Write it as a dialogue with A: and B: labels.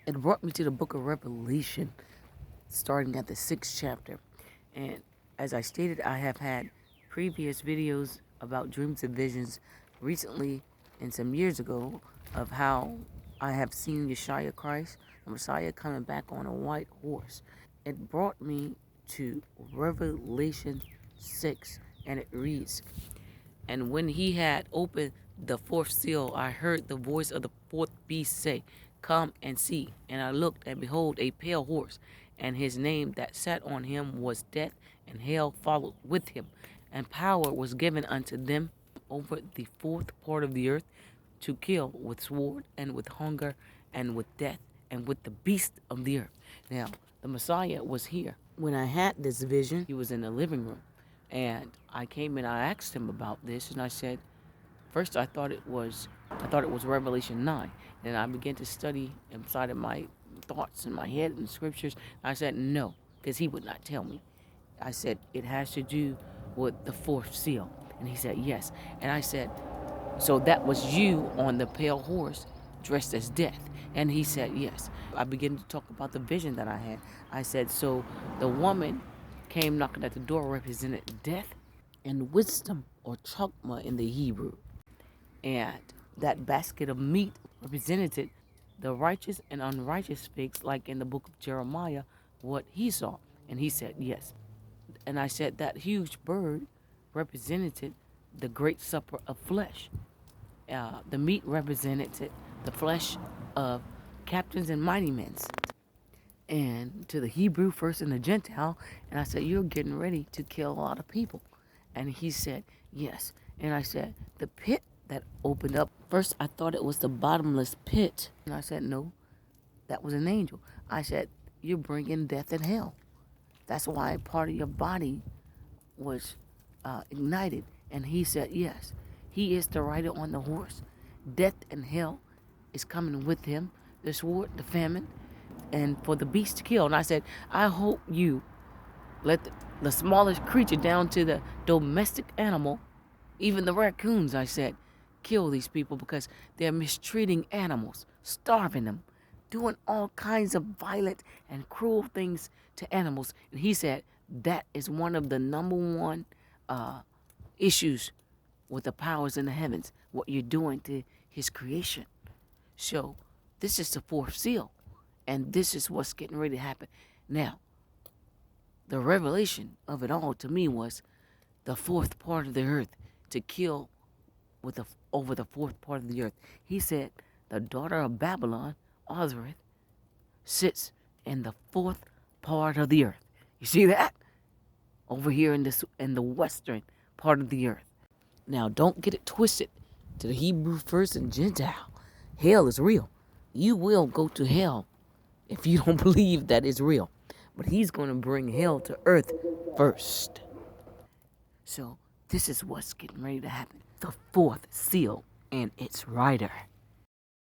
A: It brought me to the book of Revelation, starting at the 6th chapter. And as I stated, I have had previous videos about dreams and visions recently and some years ago of how I have seen Yeshua Christ, the Messiah, coming back on a white horse. It brought me to Revelation 6, and it reads, "And when he had opened the fourth seal, I heard the voice of the fourth beast say, 'Come and see.' And I looked, and behold, a pale horse, and his name that sat on him was Death, and hell followed with him. And power was given unto them over the fourth part of the earth to kill with sword, and with hunger, and with death, and with the beast of the earth." Now, the Messiah was here. When I had this vision, he was in the living room. And I came and I asked him about this, and I said, first I thought it was Revelation 9. And I began to study inside of my thoughts in my head and scriptures. I said no, because he would not tell me. I said it has to do with the fourth seal. And he said yes. And I said, so that was you on the pale horse dressed as death? And he said yes. I began to talk about the vision that I had. I said, so the woman came knocking at the door represented death and wisdom, or chokmah in the Hebrew. And that basket of meat represented the righteous and unrighteous figs, like in the book of Jeremiah, what he saw. And he said yes. And I said that huge bird represented the great supper of flesh. The meat represented the flesh of captains and mighty men. And to the Hebrew first and the Gentile. And I said, you're getting ready to kill a lot of people. And he said, yes. And I said, the pit that opened up, first I thought it was the bottomless pit. And I said, no, that was an angel. I said, you're bringing death and hell. That's why part of your body was ignited. And he said, yes, he is the rider on the horse. Death and hell is coming with him, the sword, the famine, and for the beast to kill. And I said, I hope you let the smallest creature down to the domestic animal, even the raccoons, I said, kill these people, because they're mistreating animals, starving them, doing all kinds of violent and cruel things to animals. And he said that is one of the number one issues with the powers in the heavens, what you're doing to his creation. So this is the fourth seal, and this is what's getting ready to happen. Now, the revelation of it all to me was the fourth part of the earth, to kill with over the fourth part of the earth. He said the daughter of Babylon, Ozareth, sits in the fourth part of the earth. You see that? Over here in the western part of the earth. Now, don't get it twisted to the Hebrew first and Gentile. Hell is real. You will go to hell if you don't believe that it's real. But he's going to bring hell to earth first. So this is what's getting ready to happen. The fourth seal and its rider.